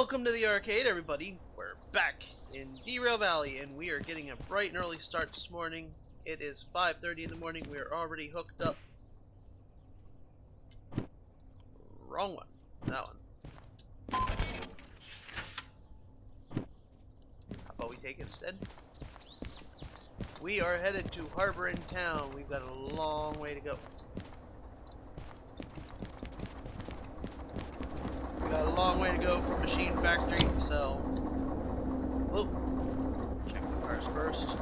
Welcome to the arcade, everybody. We're back in Derail Valley, and we are getting a bright and early start this morning. It is 5:30 in the morning. We are already hooked up. Wrong one. That one. How about we take it instead? We are headed to Harbor in Town. We've got a long way to go. We got a long way to go from Machine Factory, so we'll check the cars first.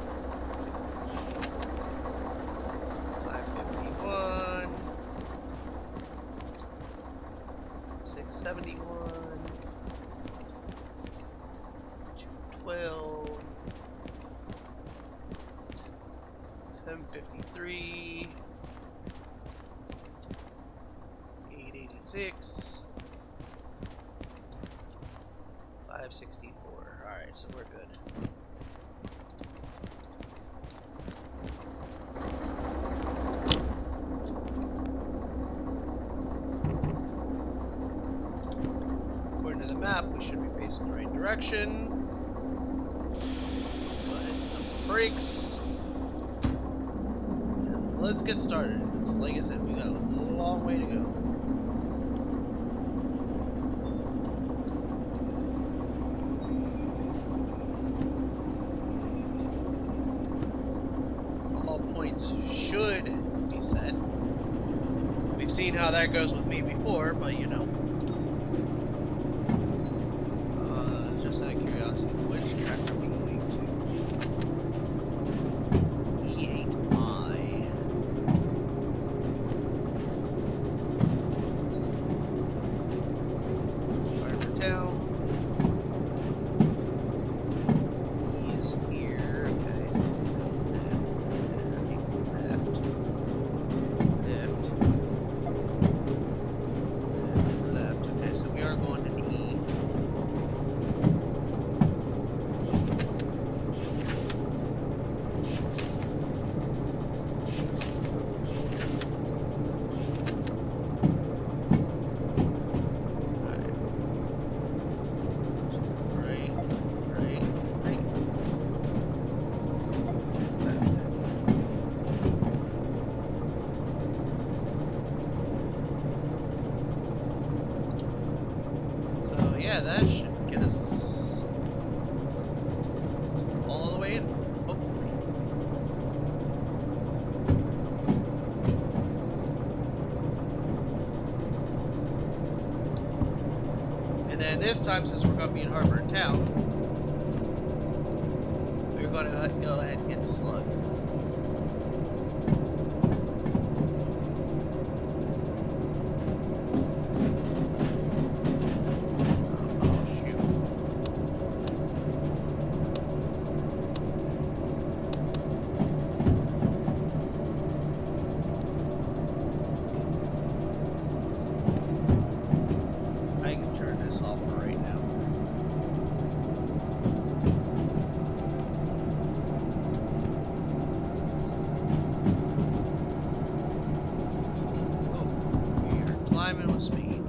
551, 671, 212, 753, 886. 564. Alright, so we're good. According to the map, we should be facing the right direction. Let's go ahead and pump the brakes. And let's get started. So like I said, we got a long way to go. Should be set. We've seen how that goes with me before, but you know. Just out of curiosity, which track are we going to? E8I. Harbor Town. E is here. Okay, so let's go. So we are going to E. Yeah, that should get us all the way in, hopefully. And then this time, since we're going to be in Harbor Town, we're going to go ahead and get the slug. With speed,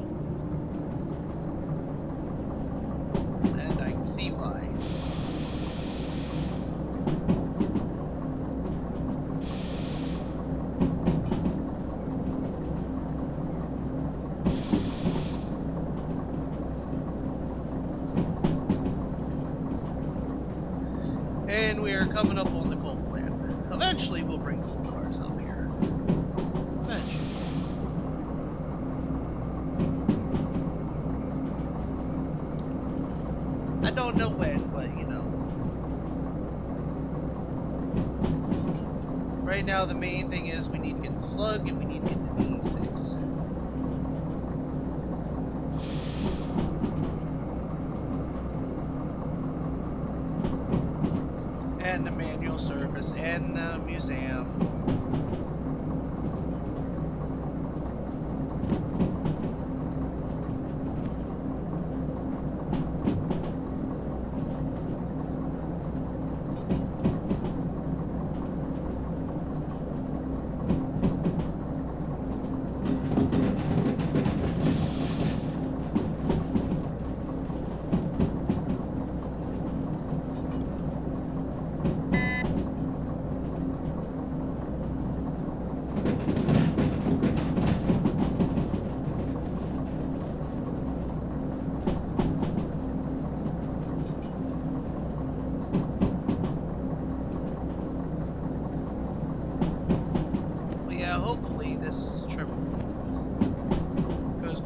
and I can see why. And we are coming up on the coal plant. Eventually, we'll bring coal cars out here. Eventually. I don't know when, but you know. Right now, the main thing is we need to get the slug and we need to get the D6. And the manual service and the museum.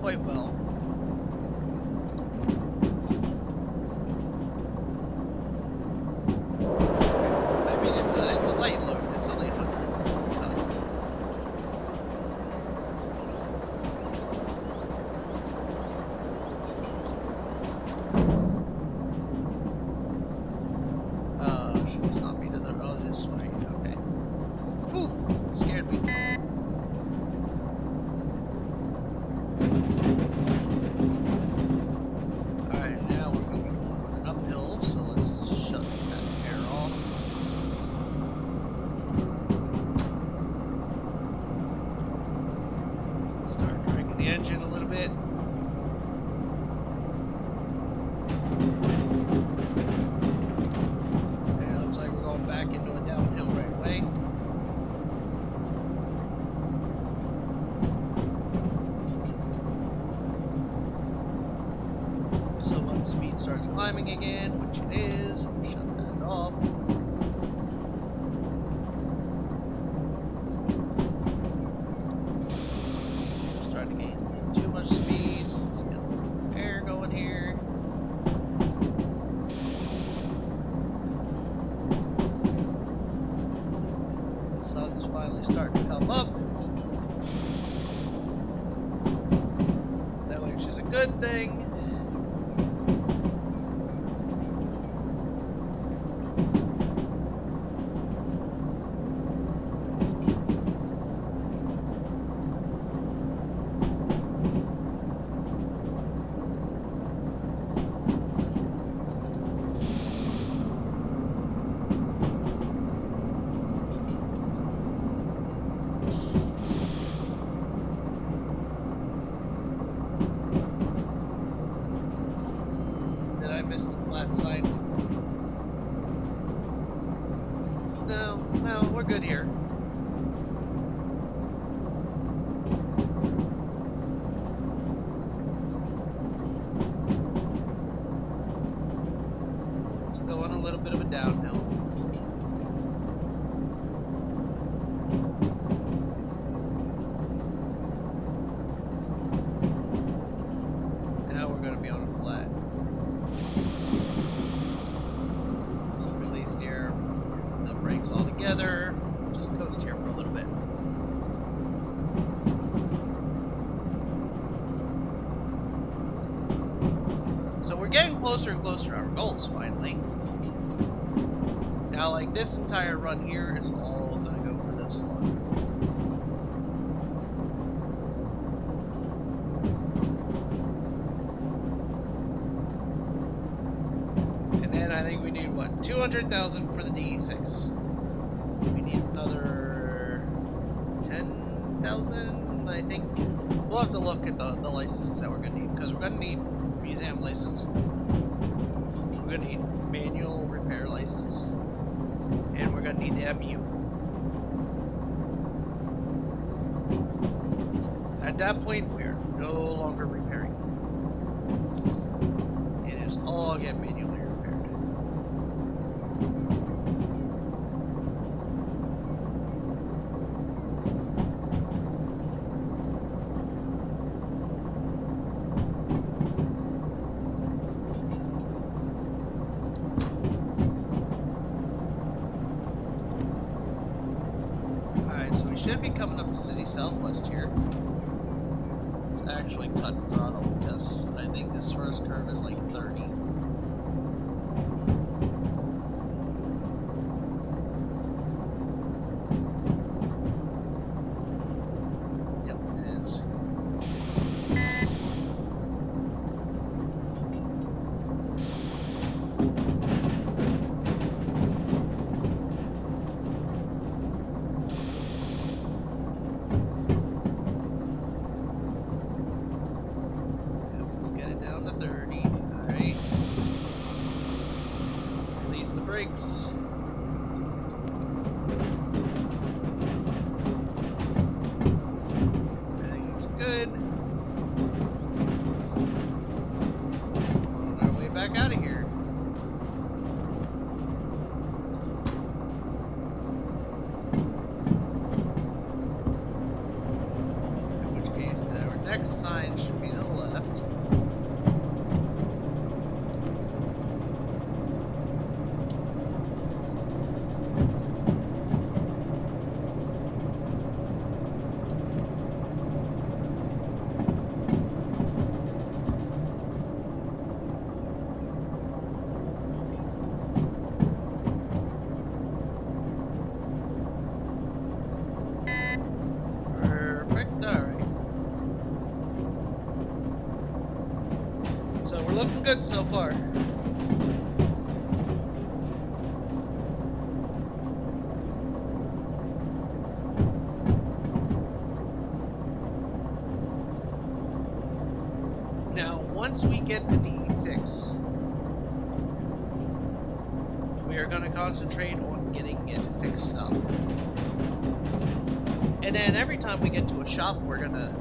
quite well. I mean, it's a light load. It's only 100 tons. Should this not be to the this way? Okay. Whew, scared me. Alright, now we're going to be going on an uphill, so let's shut that air off. Start cranking the engine a little bit. And it looks like we're going back into a downhill right away. So when the speed starts climbing again, which it is, we'll shut that off. We're starting to gain too much speed, so let's get a little air going here. The sun's finally starting to come up. That which is a good thing. Did I miss the flat side? No, well, we're good here. Still on a little bit of a downhill. Now we're going to be on a flat. So release the air, the brakes all together. Just coast here for a little bit. So we're getting closer and closer to our goals finally. Now, like, this entire run here is all going to go for this long. And then I think we need, what, 200,000 for the DE6. We need another 10,000, I think. We'll have to look at the licenses that we're going to need, because we're going to need museum license. We're going to need manual repair license. And we're going to need the MU. At that point, we're no longer repairing. It is all get manually repaired. So we should be coming up to City Southwest here. Actually cut throttle because I think this first curve is like 30. Yep, it is. Brakes. Everything's good. On our way back out of here. In which case, our next sign should be We're looking good so far. Now, once we get the D6, we are going to concentrate on getting it fixed up. And then every time we get to a shop, we're going to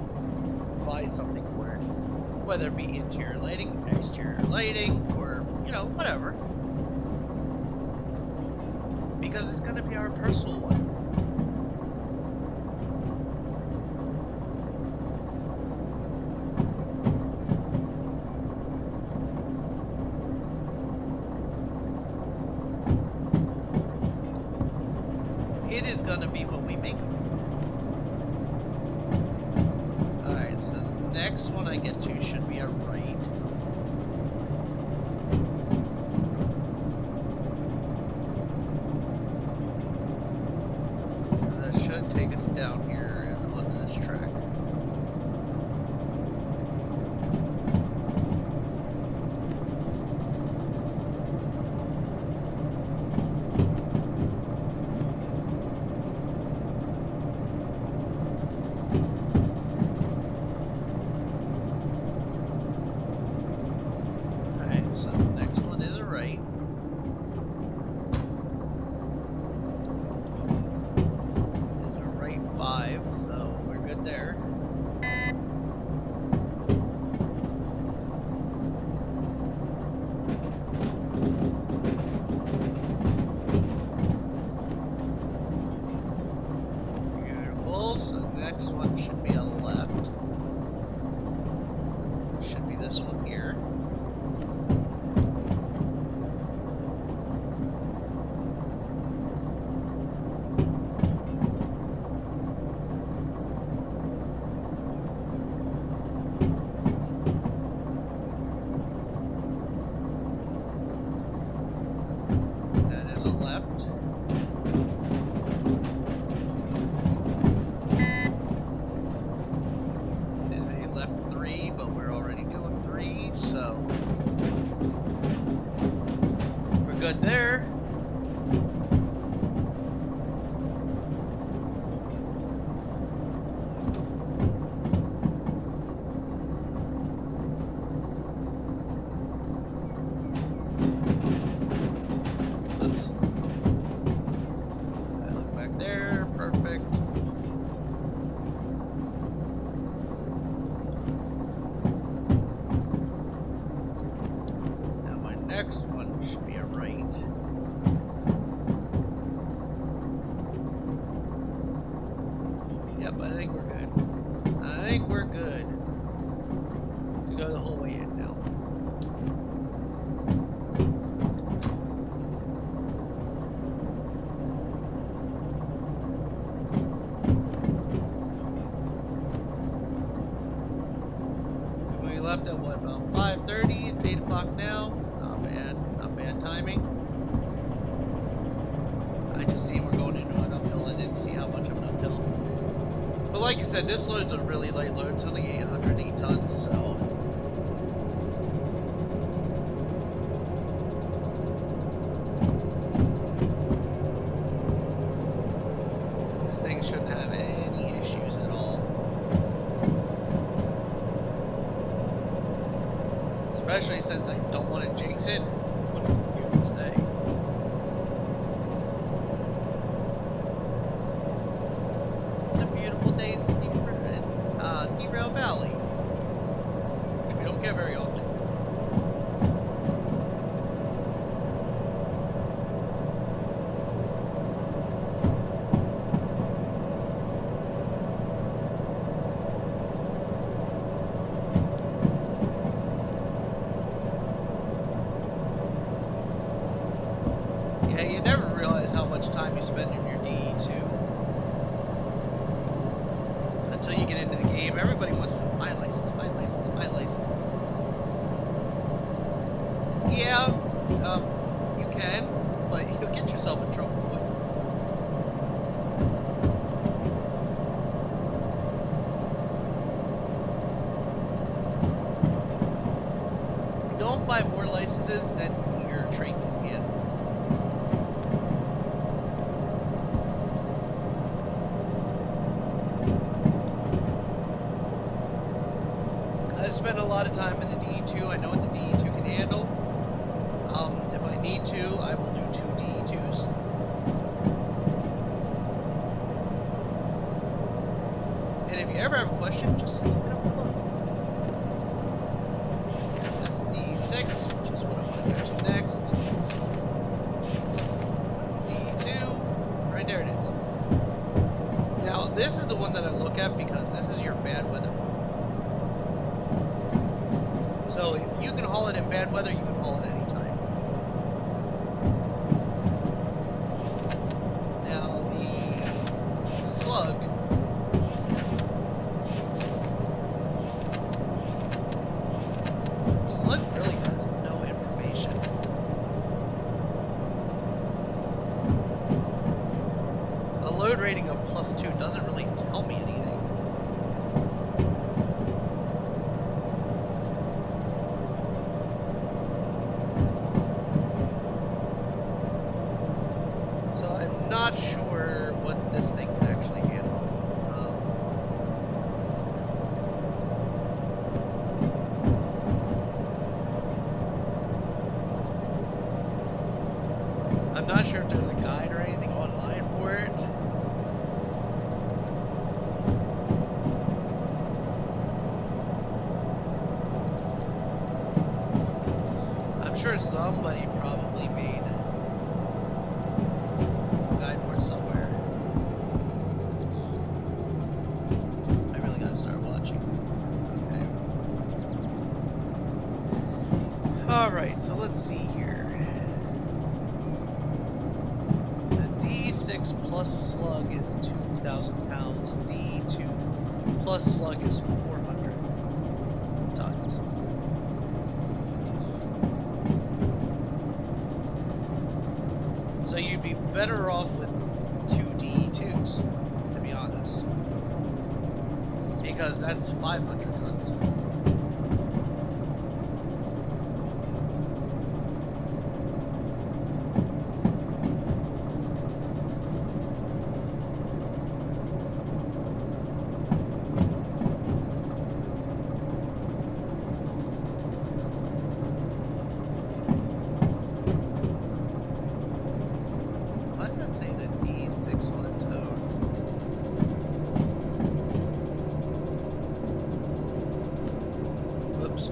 buy something for it. Whether it be interior lighting, exterior lighting, or, you know, whatever. Because it's going to be our personal one. It is going to be what we make them. Alright, so the next one I get to should be a right. That should take us down here and onto this track. So the next one is a right. It's a right 5, so we're good there. Beautiful. So the next one should be a left. Should be this one here. A left. It is a left 3, but we're already doing 3, so we're good there. Next one should be a right. Yep, I think we're good. I think we're good to go the whole way in now. We left at what, about 5:30? It's 8 o'clock now. Not bad timing. I just seen we're going into an uphill. I didn't see how much of an uphill. But like I said, this load's a really light load. It's only 808 tons, so this thing shouldn't have any issues at all. Especially since I don't want to jinx it when it's a beautiful day. It's a beautiful day in Derail Valley, which we don't get very often. Yeah, you never realize how much time you spend in your DE2 until you get into the game. Everybody wants to my license, my license, my license. Yeah, you can, but you'll get yourself in trouble. don't buy more licenses than your train can handle. I've spent a lot of time in the DE2. I know what the DE2 can handle. If I need to, I will do 2 DE2s. And if you ever have a question, just look it up below. That's DE6, which is what I want to go to next. The DE2, right there it is. Now, this is the one that I look at because this is your bad weather. So if you can haul it in bad weather, you can haul it anytime. Now the slug. Slug really has no information. A load rating of +2 doesn't really tell me anything. So I'm not sure what this thing can actually handle. I'm not sure if there's a guide or anything online for it. I'm sure somebody probably made a guide for it somewhere. I really gotta start watching. Okay. Alright, so let's see here. The D6 plus slug is 2,000 pounds. D2 plus slug is 400 tons. So you'd be better off with 2 DE2s, to be honest. Because that's 500 tons. Why does that say the D6 on its own? Whoops.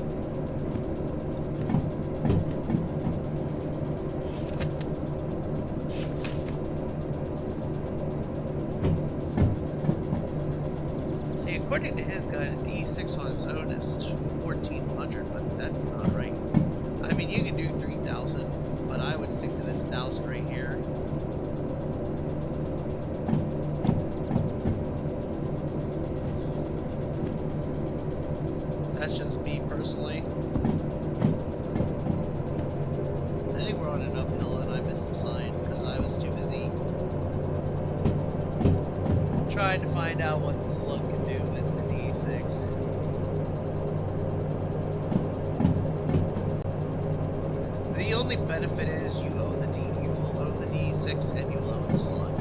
See, according to his guide, a D6 on its own is 1,400, but that's not right. I mean, you can do 3,000, but I would stick to this 1,000 right here. That's just me personally. I think we're on an uphill and I missed a sign because I was too busy trying to find out what the slug can do with the D6. The only benefit is you will own the D6 and you will own the slug.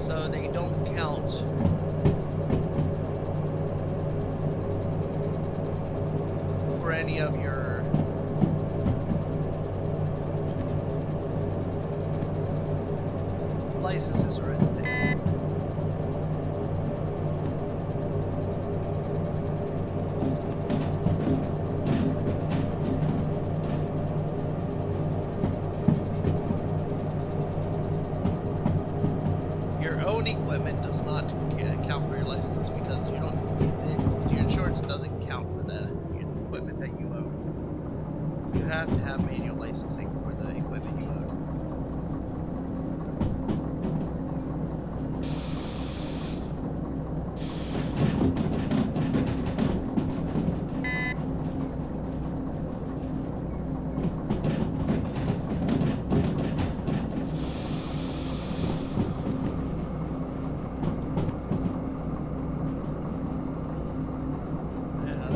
So they don't count for any of your licenses or anything. Your own equipment does not count for your license because your insurance doesn't count for the equipment that you own. You have to have manual licensing for the equipment you own.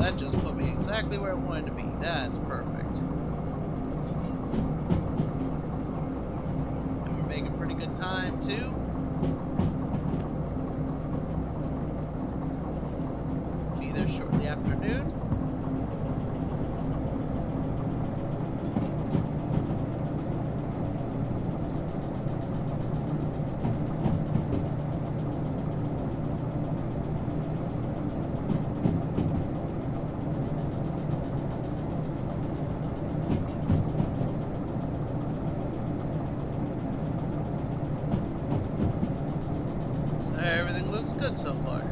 That just put me exactly where I wanted to be. That's perfect. And we're making pretty good time, too. Be there shortly after noon. Everything looks good so far.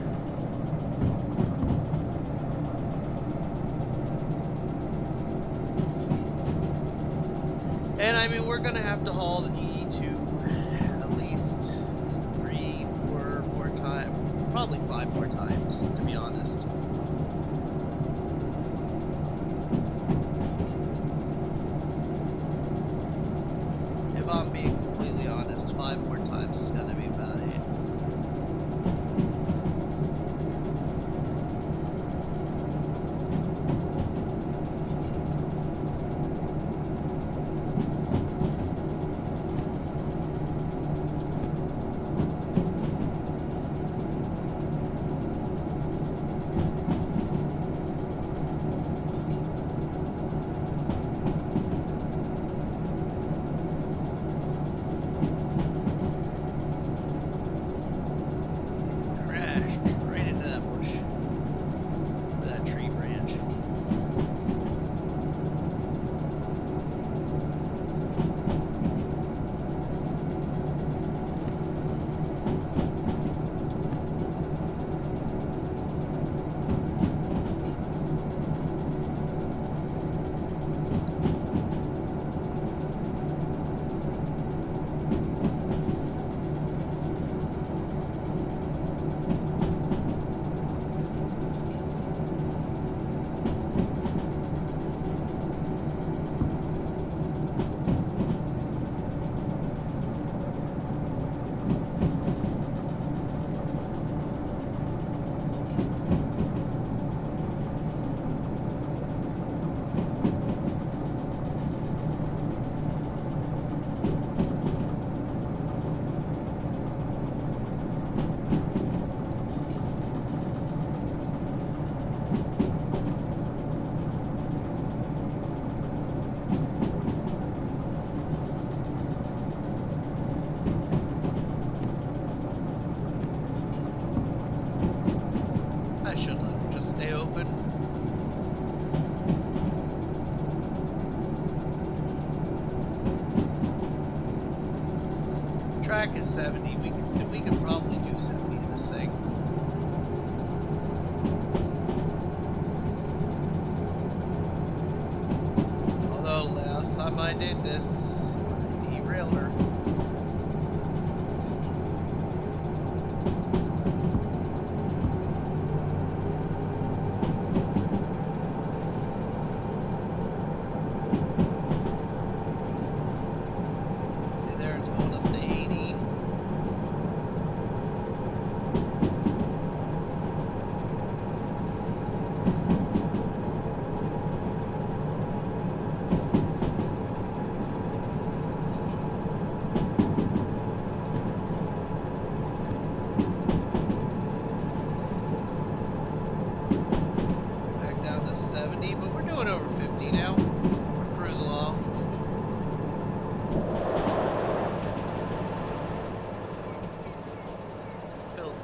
And I mean, we're gonna have to haul the E2 at least 3, 4 more times, probably 5 more times, to be honest. If I'm being completely honest, 5 more times is gonna be about it. Right into that bush. Or that tree branch. I should let it just stay open. Track is 70. We can probably do 70 in this thing. Although last time I did this, I derailed her.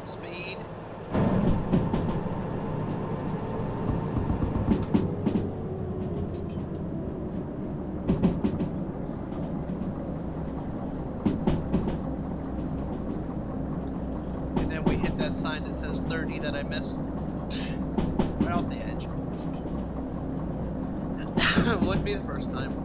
Speed. And then we hit that sign that says 30 that I missed right off the edge. Wouldn't be the first time.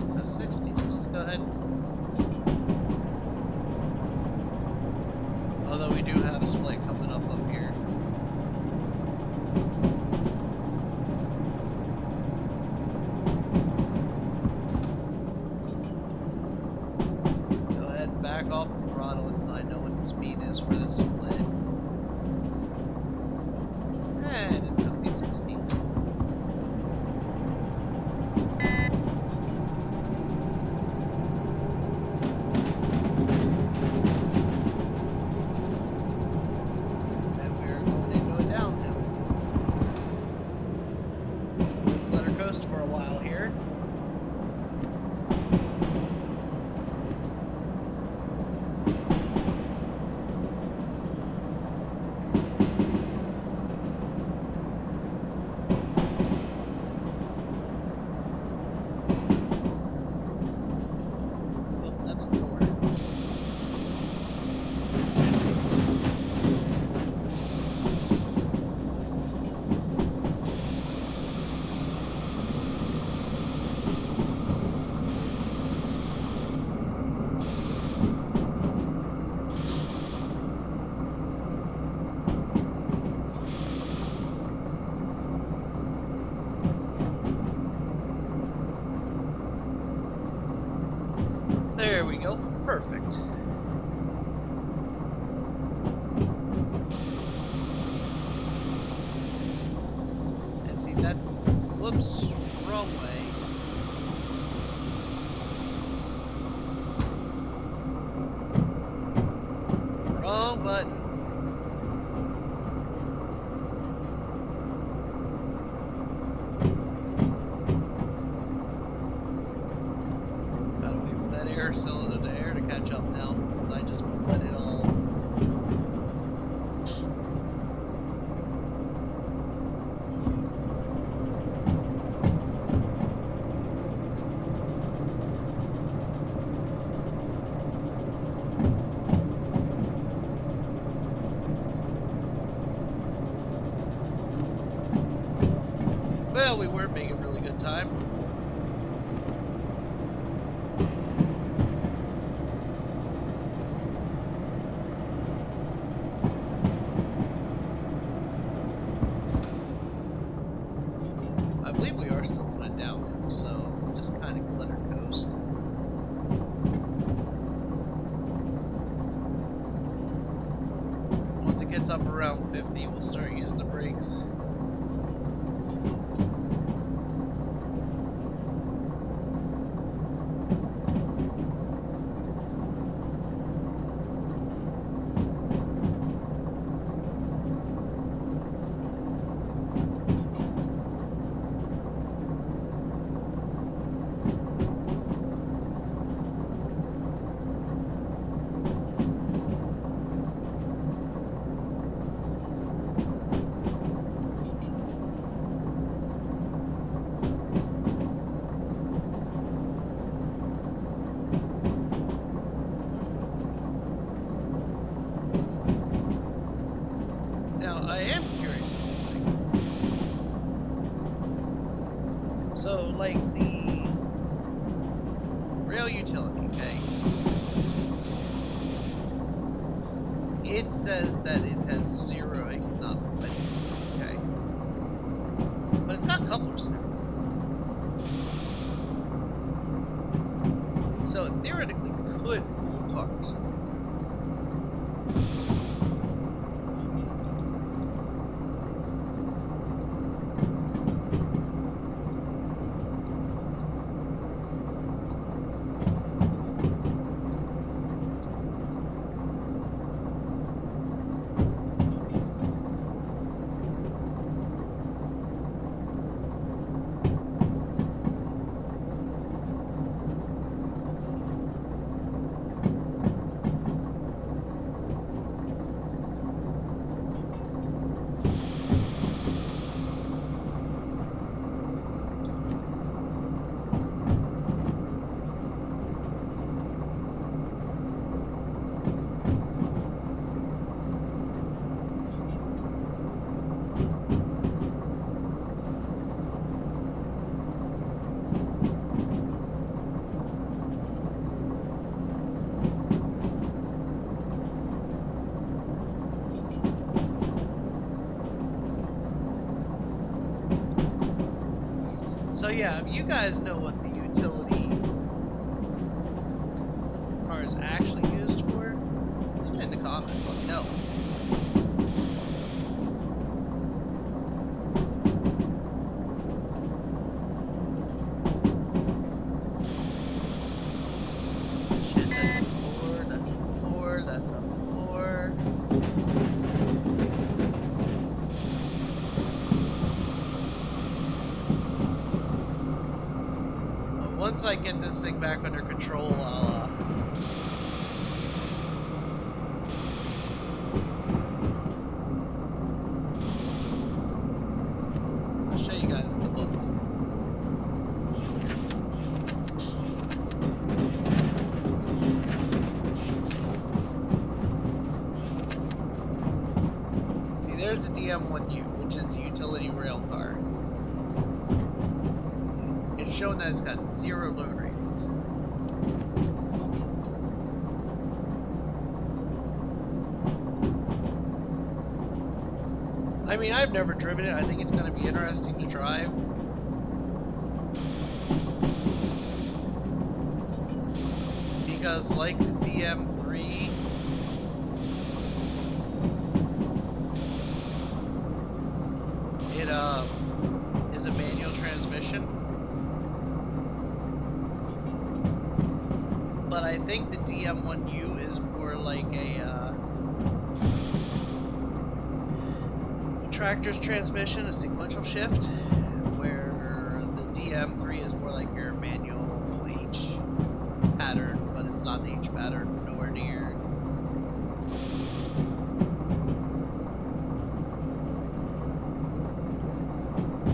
It says 60, so let's go ahead. Although we do have a split coming up here. Let's go ahead and back off the throttle until I know what the speed is for this split. And it's going to be 60. For a while here. Oh, that's a 4. There we go. Perfect. And see, that's... Whoops. Wrong way. Wrong button. Air cylinder to air to catch up now, because I just let it all. Well, we were making really good time. I believe we are still going downhill, so just kind of let her coast. Once it gets up around 50, we'll start using the brakes. I am curious of something. So, like the rail utility, okay? It says that it has 0 economic benefit, okay? But it's got couplers in it. So it theoretically could pull cars. yeah, if you guys know what the utility car is actually used for, leave it in the comments. Let me know. Shit, that's a 4, that's a 4, that's a 4. Once I get this thing back under control, I'll show you guys in the book. See, there's the DM1U, which is the utility rail car. It's shown that it's got 0 load ratings. I mean, I've never driven it. I think it's going to be interesting to drive. Because like the DM3, it is a manual transmission. But I think the DM1U is more like a tractor's transmission, a sequential shift, where the DM3 is more like your manual H pattern, but it's not the H pattern, nowhere near.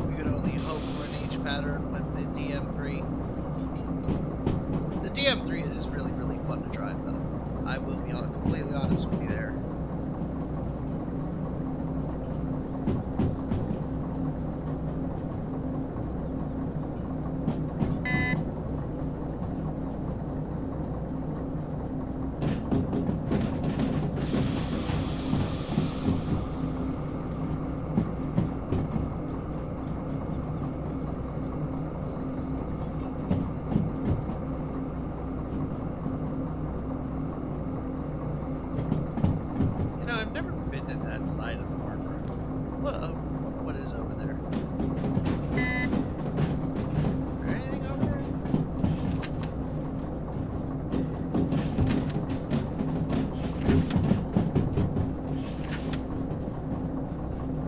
We could only hope for an H pattern with the DM3. The DM3 is really, really fun to drive, though. I will be completely honest with you there. I've never been to that side of the harbor. What is over there? Is there anything over there?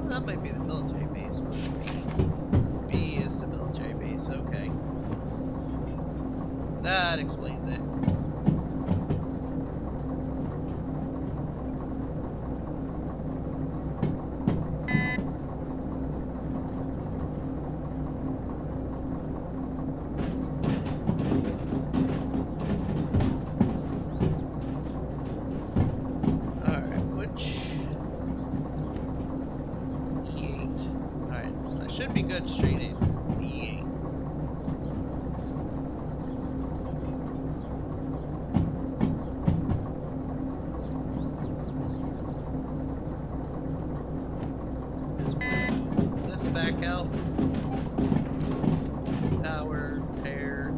Oh, that might be the military base. B is the military base. Okay, that explains it. Should be good straight in. E8. Just move this back out. Power, repair.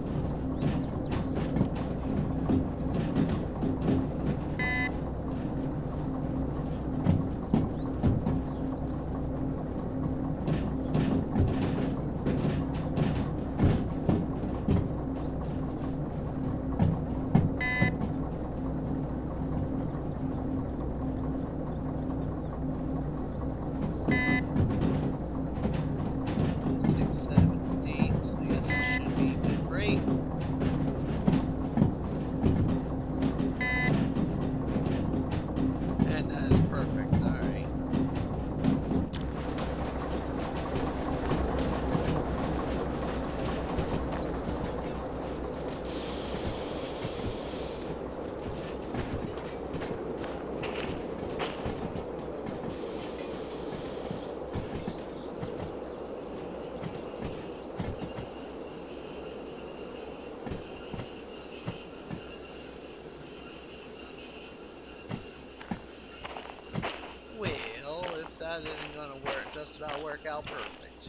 That isn't gonna work, just about work out perfect.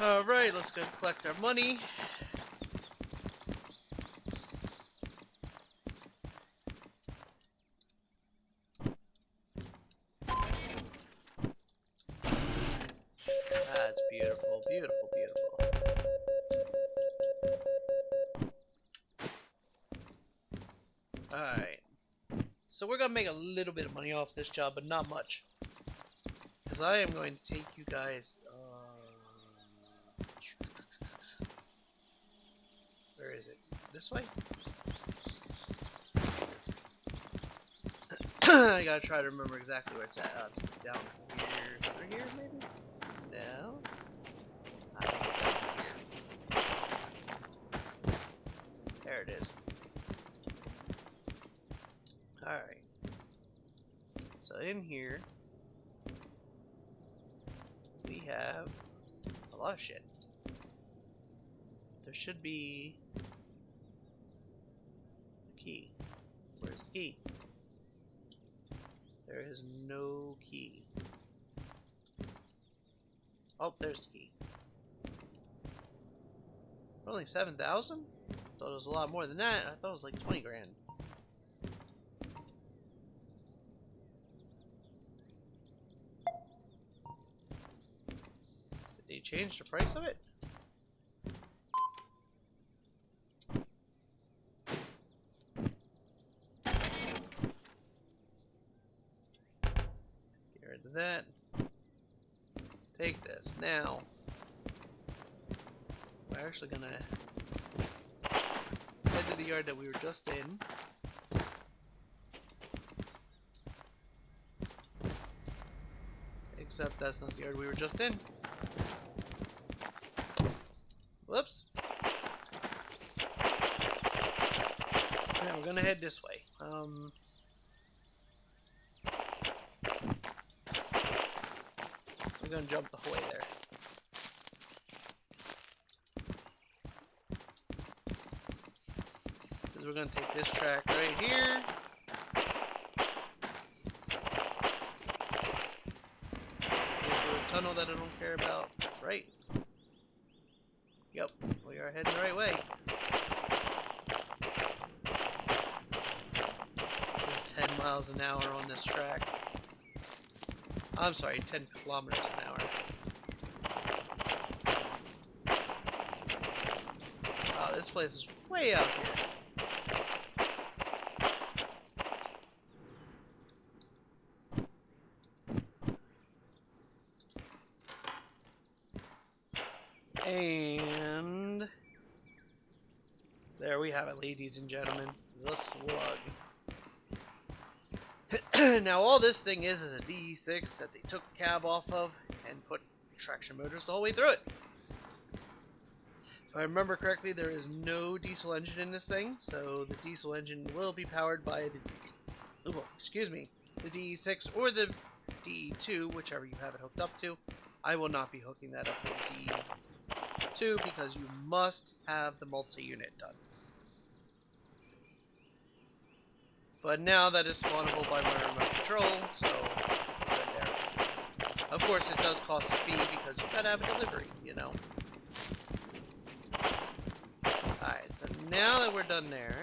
Alright, let's go collect our money. That's beautiful, beautiful, beautiful. Alright. So we're gonna make a little bit of money off this job, but not much. Because I am going to take you guys... where is it? This way? I gotta try to remember exactly where it's at. It's down here. Over here, maybe? No? I think it's down here. There it is. Alright. So in here, we have a lot of shit. There should be a key. Where's the key? There is no key. Oh, there's the key. Only 7,000? Thought it was a lot more than that. I thought it was like 20 grand. Did they change the price of it? Get rid of that. Take this. Now, we're actually gonna head to the yard that we were just in. Except that's not the yard we were just in. Whoops. Now we're gonna head this way. We're gonna jump the whole way there. Because we're gonna take this track right here. Into a tunnel that I don't care about. Right. Yep, we are heading the right way. This is 10 miles an hour on this track. I'm sorry, 10 kilometers an hour. Wow, this place is way out here. And there we have it, ladies and gentlemen. The slug. Now all this thing is a DE6 that they took the cab off of and put traction motors the whole way through it. If I remember correctly, there is no diesel engine in this thing, so the diesel engine will be powered by the the DE6 or the DE2, whichever you have it hooked up to. I will not be hooking that up to the DE2 because you must have the multi-unit done. But now that is spawnable by my remote control, so we're good there. Of course, it does cost a fee because you gotta have a delivery, you know. Alright, so now that we're done there...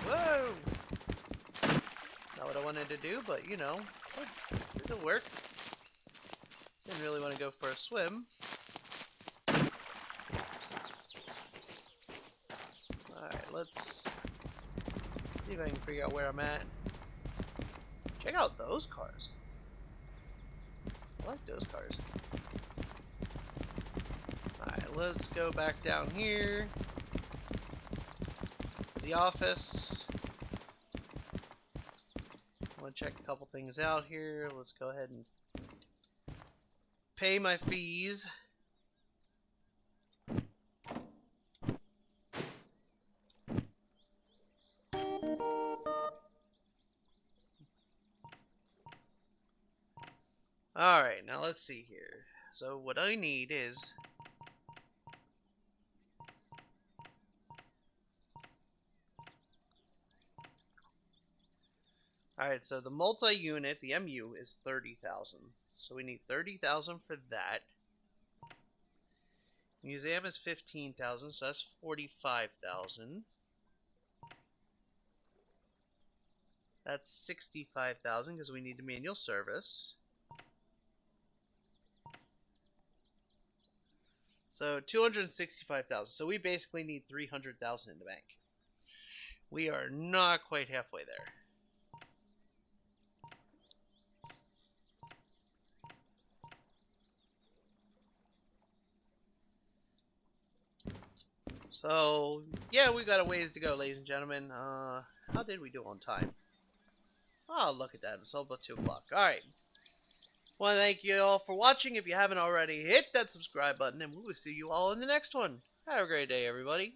Whoa! Not what I wanted to do, but you know, it'll work. Didn't really want to go for a swim. Alright, let's see if I can figure out where I'm at. Check out those cars. I like those cars. Alright, let's go back down here. The office. I want to check a couple things out here. Let's go ahead and pay my fees. Alright, now let's see here. So what I need is... Alright, so the multi-unit, the MU, is 30,000. So we need 30,000 for that. Museum is 15,000, so that's 45,000. That's 65,000 because we need a manual service. So 265,000. So we basically need 300,000 in the bank. We are not quite halfway there. So, yeah, we got a ways to go, ladies and gentlemen. How did we do on time? Oh, look at that. It's all about 2 o'clock. Alright. Want to thank you all for watching. If you haven't already, hit that subscribe button, and we will see you all in the next one. Have a great day, everybody.